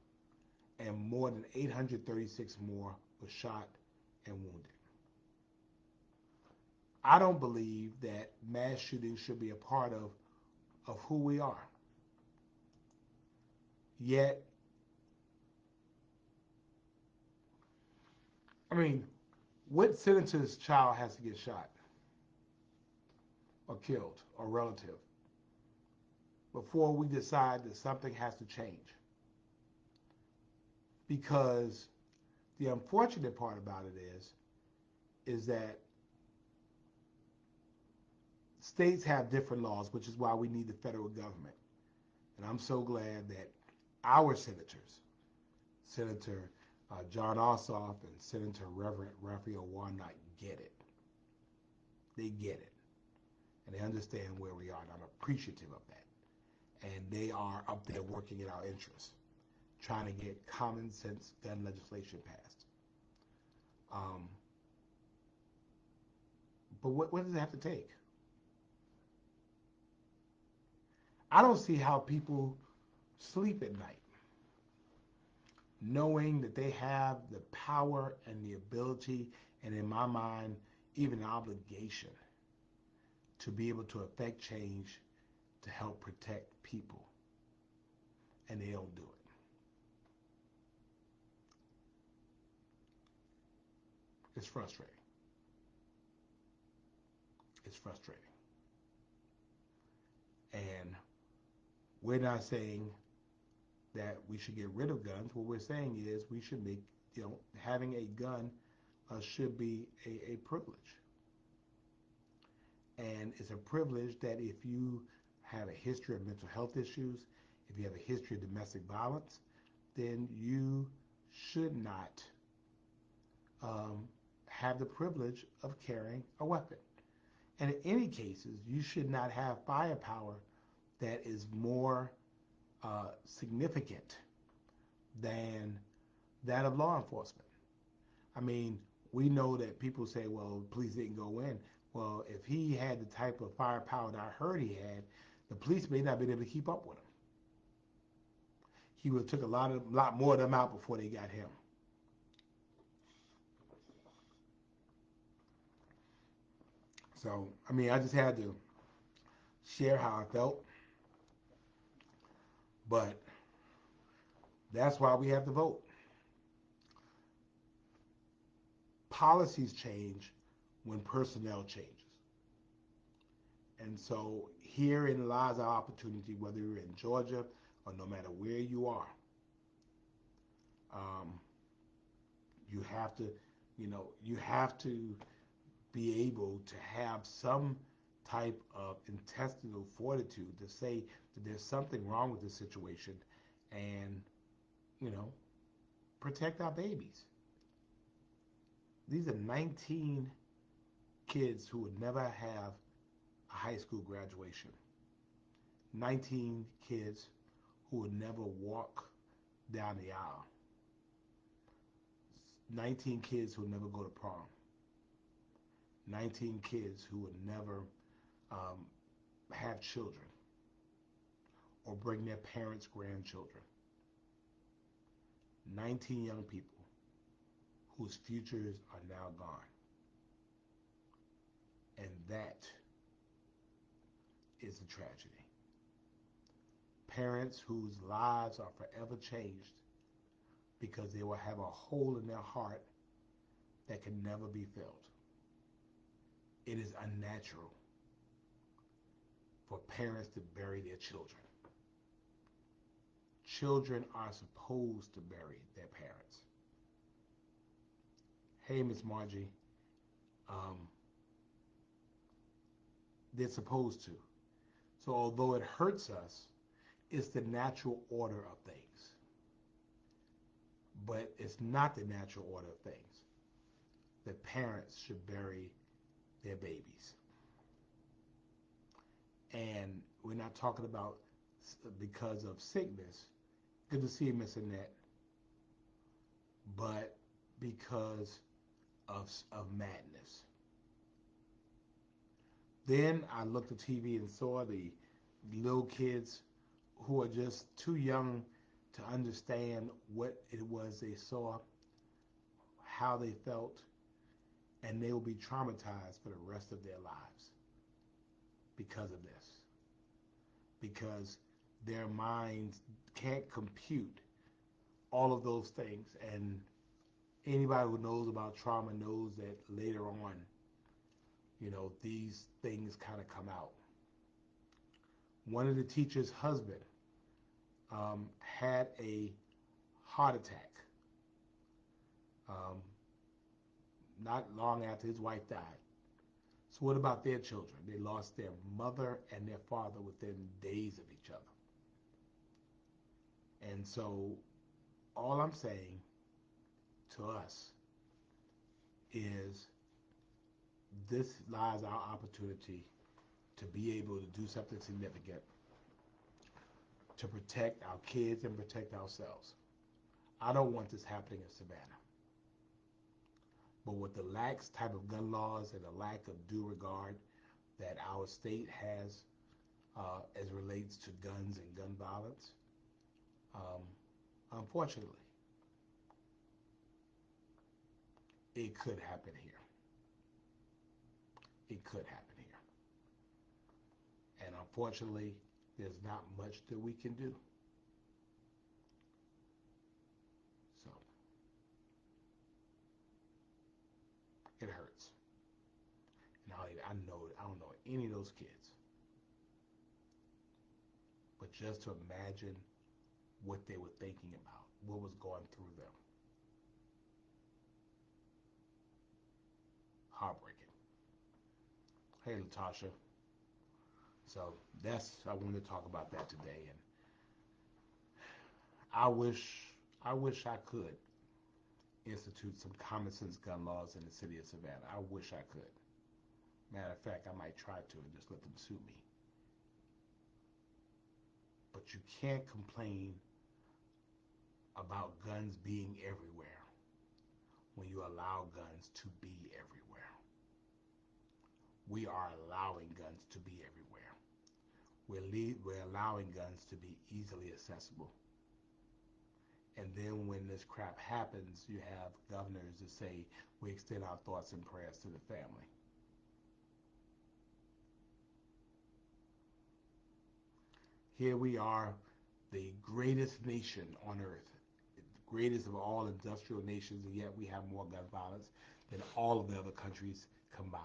and more than 836 more were shot and wounded. I don't believe that mass shootings should be a part of who we are. Yet, I mean, what senator's child has to get shot or killed or relative before we decide that something has to change? Because the unfortunate part about it is that states have different laws, which is why we need the federal government. And I'm so glad that our senators, Senator John Ossoff and Senator Reverend Raphael Warnock, get it. They get it. And they understand where we are, and I'm appreciative of that. And they are up there working in our interests, trying to get common sense gun legislation passed. But what does it have to take? I don't see how people sleep at night knowing that they have the power and the ability, and in my mind, even an obligation to be able to affect change to help protect people, and they don't do it. It's frustrating. It's frustrating. And we're not saying that we should get rid of guns. What we're saying is we should make, having a gun should be a privilege. And it's a privilege that if you have a history of mental health issues, if you have a history of domestic violence, then you should not have the privilege of carrying a weapon. And in any cases, you should not have firepower that is more significant than that of law enforcement. I mean, we know that people say, well, police didn't go in. Well, if he had the type of firepower that I heard he had, the police may not have been able to keep up with him. He would have took a lot more of them out before they got him. So, I mean, I just had to share how I felt, but that's why we have to vote. Policies change when personnel changes. And so herein lies our opportunity, whether you're in Georgia or no matter where you are. Um, you have to, you have to be able to have some type of intestinal fortitude to say that there's something wrong with this situation and, you know, protect our babies. These are 19 kids who would never have a high school graduation. 19 kids who would never walk down the aisle. 19 kids who would never go to prom. 19 kids who would never have children or bring their parents' grandchildren. 19 young people whose futures are now gone. And that is a tragedy. Parents whose lives are forever changed because they will have a hole in their heart that can never be filled. It is unnatural for parents to bury their children. Children are supposed to bury their parents. Hey, Miss Margie, they're supposed to. So although it hurts us, it's the natural order of things. But it's not the natural order of things that parents should bury their babies. And we're not talking about because of sickness. Good to see you, Miss Annette. But because of madness. Then I looked at TV and saw the little kids who are just too young to understand what it was they saw, how they felt, and they will be traumatized for the rest of their lives because of this. Because their minds can't compute all of those things. And anybody who knows about trauma knows that later on, these things kind of come out. One of the teacher's husband had a heart attack not long after his wife died. So what about their children? They lost their mother and their father within days of each other. And so all I'm saying to us is this lies our opportunity to be able to do something significant to protect our kids and protect ourselves. I don't want this happening in Savannah. But with the lax type of gun laws and the lack of due regard that our state has as relates to guns and gun violence, unfortunately, it could happen here. It could happen here. And unfortunately, there's not much that we can do. So, it hurts. And I don't know any of those kids. But just to imagine what they were thinking about, what was going through them. Heartbreaking. Hey, Latasha. So I wanted to talk about that today, and I wish I could institute some common sense gun laws in the city of Savannah. I wish I could. Matter of fact, I might try to and just let them sue me. But you can't complain about guns being everywhere when you allow guns to be everywhere. We are allowing guns to be everywhere. We're allowing guns to be easily accessible. And then when this crap happens, you have governors that say, we extend our thoughts and prayers to the family. Here we are, the greatest nation on earth, the greatest of all industrial nations, and yet we have more gun violence than all of the other countries combined.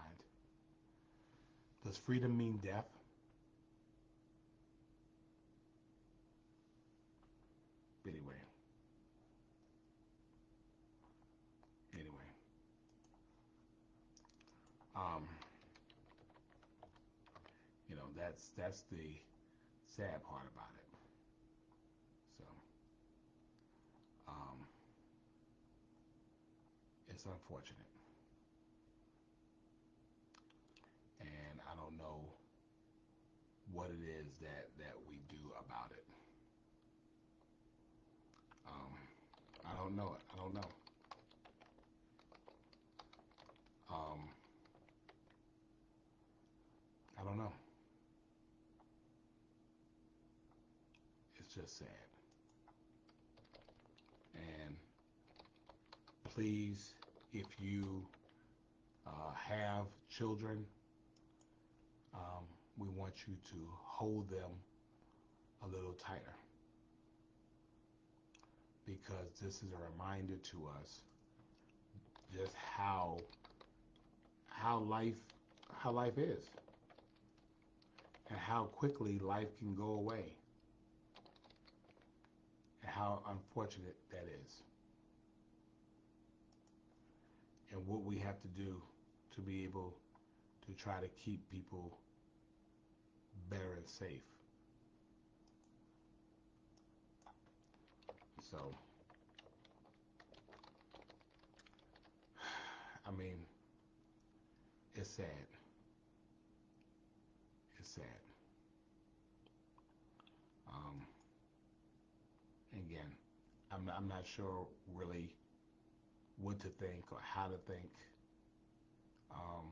Does freedom mean death? Anyway, anyway, um, that's the sad part about it. So, um, it's unfortunate, and I don't know what it is that we do about it. Um, I don't know it. I don't know. Um, I don't know. It's just sad. And please, if you have children, um, we want you to hold them a little tighter, because this is a reminder to us just how life how life is, and how quickly life can go away, and how unfortunate that is, and what we have to do to be able to try to keep people better and safe. So, I mean, it's sad. It's sad. Um, Again, I'm not sure really what to think or how to think, um,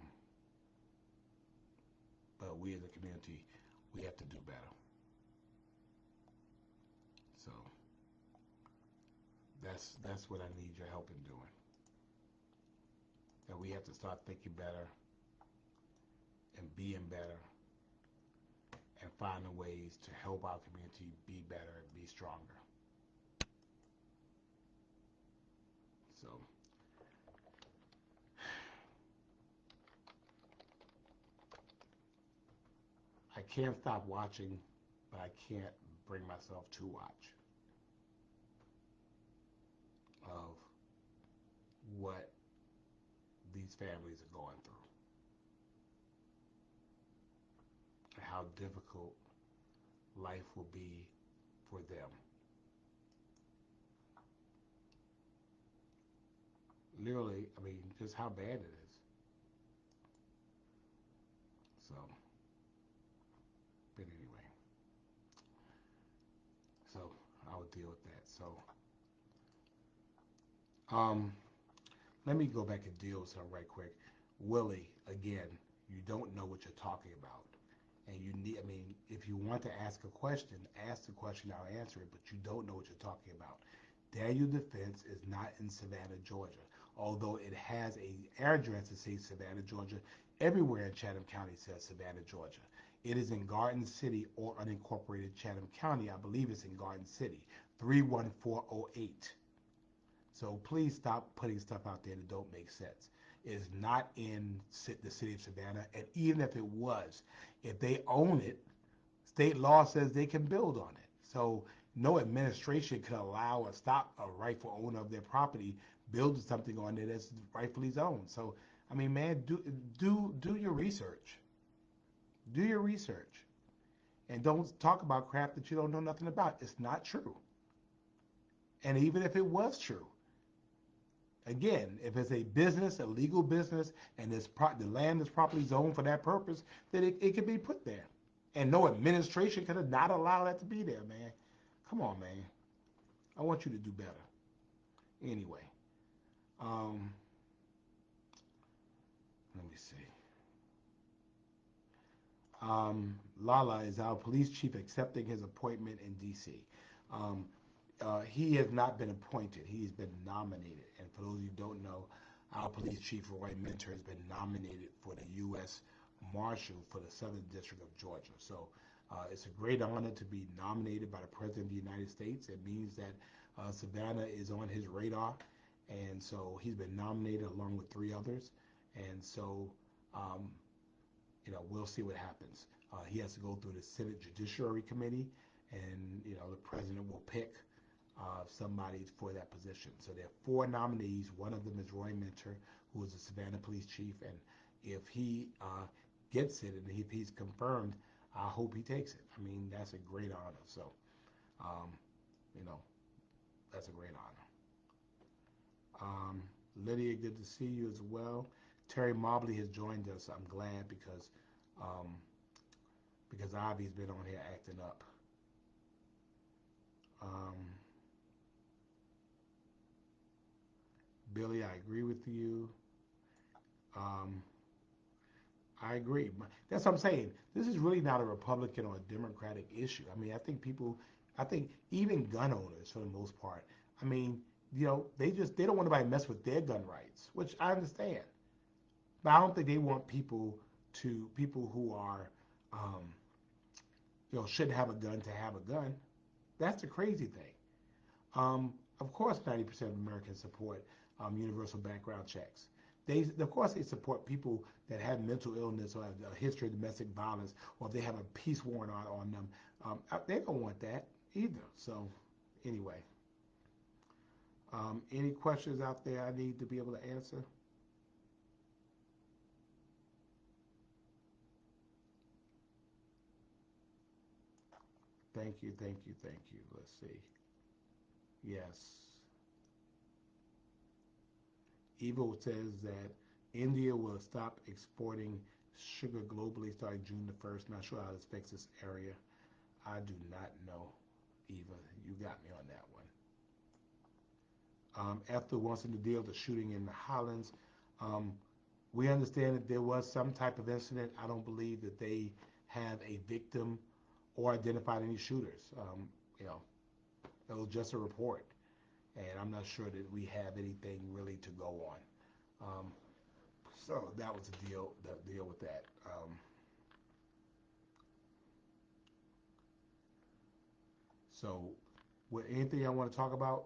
but we as a community, we have to do better. So that's what I need your help in doing. That we have to start thinking better and being better and finding ways to help our community be better and be stronger. So I can't stop watching, but I can't bring myself to watch of what these families are going through and how difficult life will be for them. Literally, I mean, just how bad it is. So, but anyway, so I will deal with that. So, um, let me go back and deal with something right quick. Willie, again, you don't know what you're talking about. And you need, I mean, if you want to ask a question, ask the question, I'll answer it, but you don't know what you're talking about. Daniel Defense is not in Savannah, Georgia. Although it has a address that says Savannah, Georgia, everywhere in Chatham County says Savannah, Georgia. It is in Garden City or unincorporated Chatham County. I believe it's in Garden City, 31408. So please stop putting stuff out there that don't make sense. It is not in the city of Savannah, and even if it was, if they own it, state law says they can build on it. So no administration could allow or stop a rightful owner of their property building something on it that's rightfully zoned. So I mean, man, do your research. Do your research. And don't talk about crap that you don't know nothing about. It's not true. And even if it was true, again, if it's a business, a legal business, and the land is properly zoned for that purpose, then it could be put there. And no administration could have not allowed that to be there, man. Come on, man. I want you to do better. Anyway, um, let me see. Lala is our police chief accepting his appointment in D.C. Um, he has not been appointed. He's been nominated. And for those of you who don't know, our police chief, Roy Minter, has been nominated for the U.S. Marshal for the Southern District of Georgia. So it's a great honor to be nominated by the President of the United States. It means that Savannah is on his radar. And so he's been nominated along with three others. And so um, we'll see what happens. He has to go through the Senate Judiciary Committee, and the president will pick somebody for that position. So there are four nominees. One of them is Roy Minter, who is the Savannah Police Chief, and if he gets it and if he's confirmed, I hope he takes it. I mean, that's a great honor. So, um, you know, that's a great honor. Lydia, good to see you as well. Terry Mobley has joined us. I'm glad um, because Ivy's been on here acting up. Um, Billy, I agree with you. Um, I agree. That's what I'm saying. This is really not a Republican or a Democratic issue. I mean, I think even gun owners, for the most part, I mean, they don't want anybody to mess with their gun rights, which I understand. But I don't think they want people who are, um, shouldn't have a gun to have a gun. That's the crazy thing. Of course, 90% of Americans support universal background checks. Of course, they support people that have mental illness or have a history of domestic violence, or if they have a peace warrant on them. They don't want that either. So, anyway, any questions out there I need to be able to answer? Thank you, thank you, thank you. Let's see. Yes. Evo says that India will stop exporting sugar globally starting June the 1st. Not sure how this affects this area. I do not know, Eva. You got me on that one. Ethel wants to deal with the shooting in the Highlands. Um, we understand that there was some type of incident. I don't believe that they have a victim or identified any shooters. You know, it was just a report, and I'm not sure that we have anything really to go on. So that was the deal with that. So, with anything I want to talk about,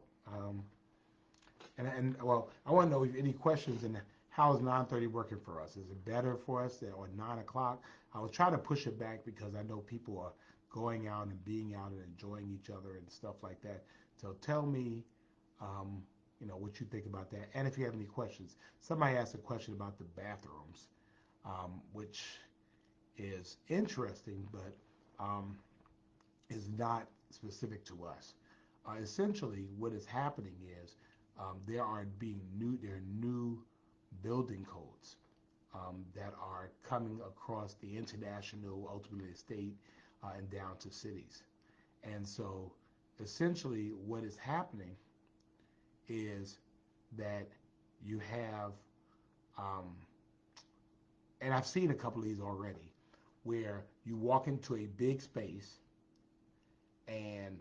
and well, I want to know if any questions and how is 9:30 working for us? Is it better for us or 9 o'clock? I was trying to push it back because I know people are going out and being out and enjoying each other and stuff like that. So tell me, um, what you think about that, and if you have any questions. Somebody asked a question about the bathrooms, which is interesting, but um, is not specific to us. Essentially, what is happening is there are new building codes that are coming across the international, ultimately the state, and down to cities. And so, essentially, what is happening is that you have, um, and I've seen a couple of these already, where you walk into a big space and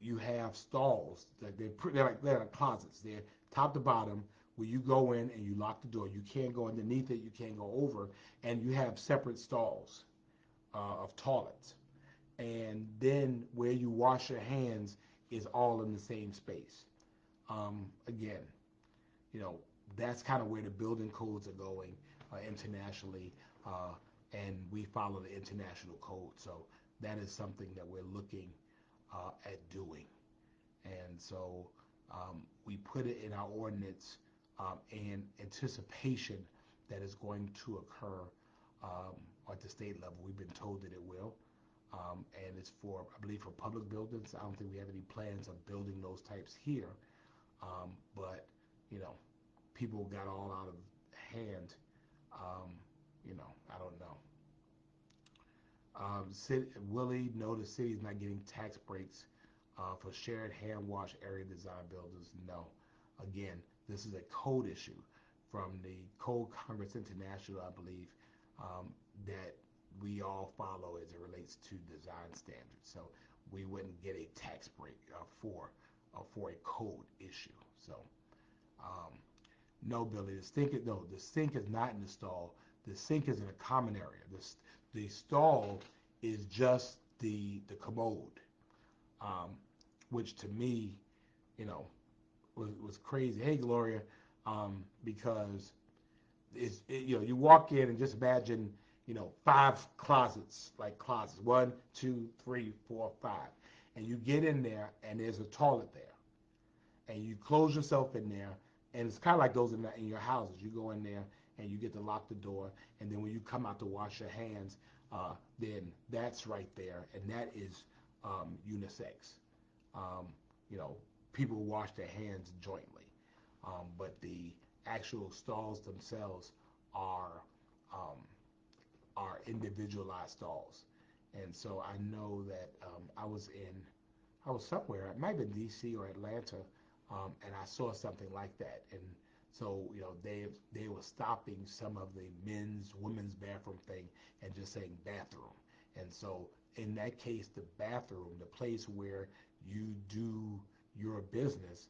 you have stalls that they're like closets. They're top to bottom where you go in and you lock the door. You can't go underneath it. You can't go over, and you have separate stalls of toilets. And then where you wash your hands is all in the same space. Again, you know, that's kind of where the building codes are going internationally, and we follow the international code. So that is something that we're looking at doing. And so we put it in our ordinance in anticipation that is going to occur at the state level. We've been told that it will. and it's for, I believe, for public buildings. I don't think we have any plans of building those types here, but you know, people got all out of hand. Um, I don't know. Willie noticed cities not getting tax breaks for shared hand wash area design buildings. No, again, this is a code issue from the Code Congress International, I believe, that we all follow as it relates to design standards. So we wouldn't get a tax break for a code issue. So um, no, Billy, the sink is not in the stall. The sink is in a common area. The stall is just the commode, um, which to me, you know, was crazy. Hey, Gloria, because you walk in and just imagine, five closets, like closets, 1, 2, 3, 4, 5, and you get in there and there's a toilet there, and you close yourself in there, and it's kind of like those in your houses. You go in there and you get to lock the door, and then when you come out to wash your hands, then that's right there, and that is unisex. Um, you know, People wash their hands jointly, but the actual stalls themselves are um, are individualized stalls. And so I know that I was somewhere, it might have been D.C. or Atlanta, and I saw something like that. And so they were stopping some of the women's bathroom thing and just saying bathroom. And so in that case, the bathroom, the place where you do your business,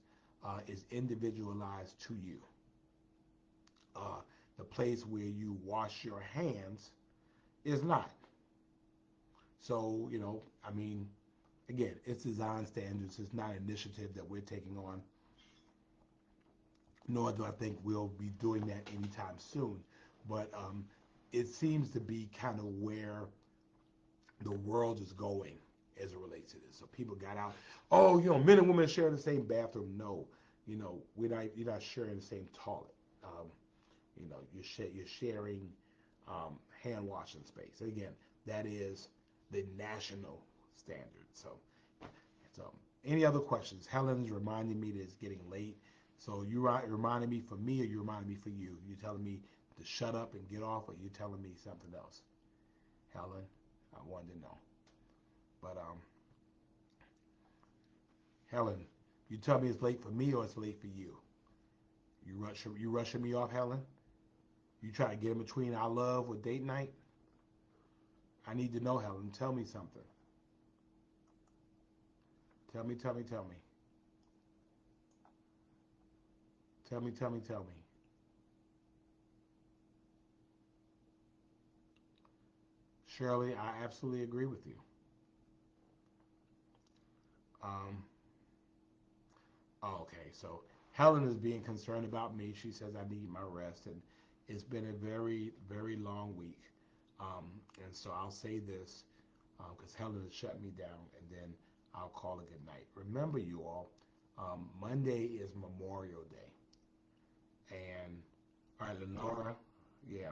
is individualized to you. Uh, the place where you wash your hands is not. So, I mean, again, it's design standards. It's not an initiative that we're taking on, nor do I think we'll be doing that anytime soon. But it seems to be kind of where the world is going as it relates to this. So people got out, oh, men and women share the same bathroom. No, you're not sharing the same toilet. You're sharing hand washing space. And again, that is the national standard. So any other questions? Helen's reminding me that it's getting late. So you reminding me for me, or you reminding me for you? You telling me to shut up and get off, or you telling me something else? Helen, I wanted to know. But Helen, you tell me it's late for me or it's late for you? You rushing me off, Helen? You try to get in between our love with date night? I need to know, Helen. Tell me something. Tell me, tell me, tell me. Tell me, tell me, tell me. Shirley, I absolutely agree with you. Um, okay, so Helen is being concerned about me. She says I need my rest, and it's been a very, very long week. Um, and so I'll say this because Helen has shut me down, and then I'll call it good night. Remember, you all, Monday is Memorial Day, and all right, Lenora, yeah.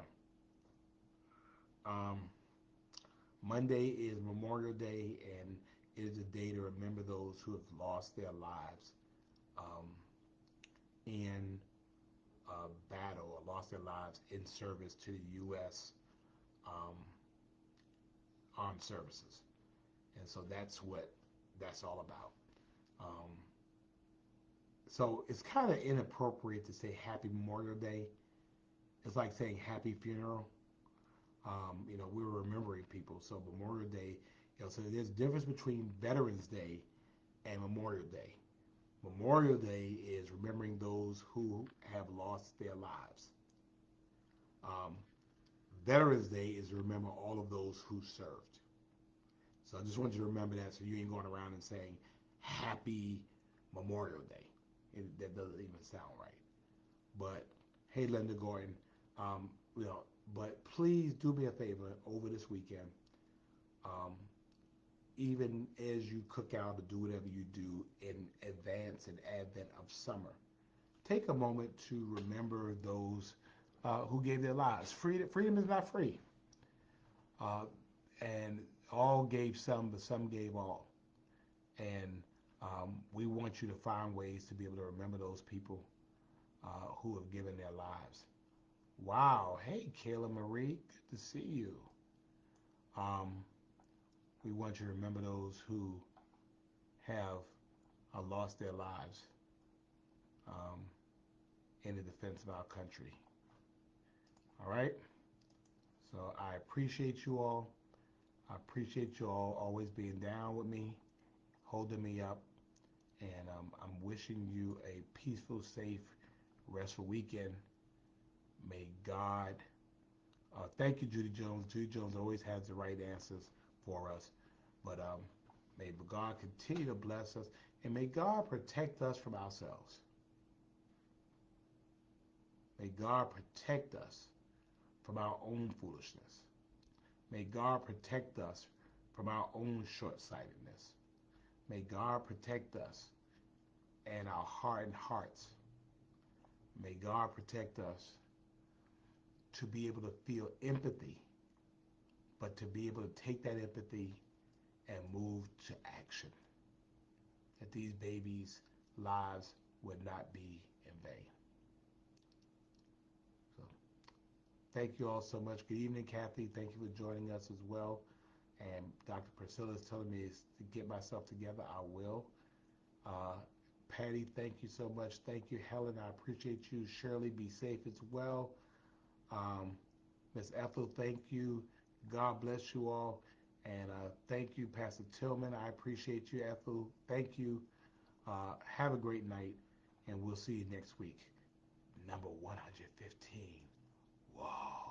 Um, Monday is Memorial Day, and it is a day to remember those who have lost their lives um, in battle or lost their lives in service to the U.S. Um, armed services. And so that's what that's all about. Um, so it's kind of inappropriate to say Happy Memorial Day. It's like saying Happy Funeral. We're remembering people. So Memorial Day, so there's a difference between Veterans Day and Memorial Day. Memorial Day is remembering those who have lost their lives. Um, Veterans Day is to remember all of those who served. So I just want you to remember that so you ain't going around and saying Happy Memorial Day. That doesn't even sound right. But hey, Linda Gordon, um, you know, but please do me a favor over this weekend. Um, Even as you cook out or do whatever you do in advance and advent of summer, take a moment to remember those who gave their lives. Freedom is not free. Uh, and All gave some, but some gave all. And we want you to find ways to be able to remember those people who have given their lives. Wow. Hey, Kayla Marie, good to see you. Um, we want you to remember those who have lost their lives um, in the defense of our country. All right? So I appreciate you all. I appreciate you all always being down with me, holding me up, and I'm wishing you a peaceful, safe, restful weekend. May God, thank you, Judy Jones. Judy Jones always has the right answers for us. But may God continue to bless us, and may God protect us from ourselves. May God protect us from our own foolishness. May God protect us from our own short-sightedness. May God protect us and our hardened hearts. May God protect us to be able to feel empathy, but to be able to take that empathy and move to action. That these babies' lives would not be in vain. So, thank you all so much. Good evening, Kathy. Thank you for joining us as well. And Dr. Priscilla is telling me to get myself together. I will. Uh, Patty, thank you so much. Thank you, Helen. I appreciate you. Shirley, be safe as well. Miss Ethel, thank you. God bless you all. And thank you, Pastor Tillman. I appreciate you, Ethel. Thank you. Have a great night, and we'll see you next week. Number 115. Wow.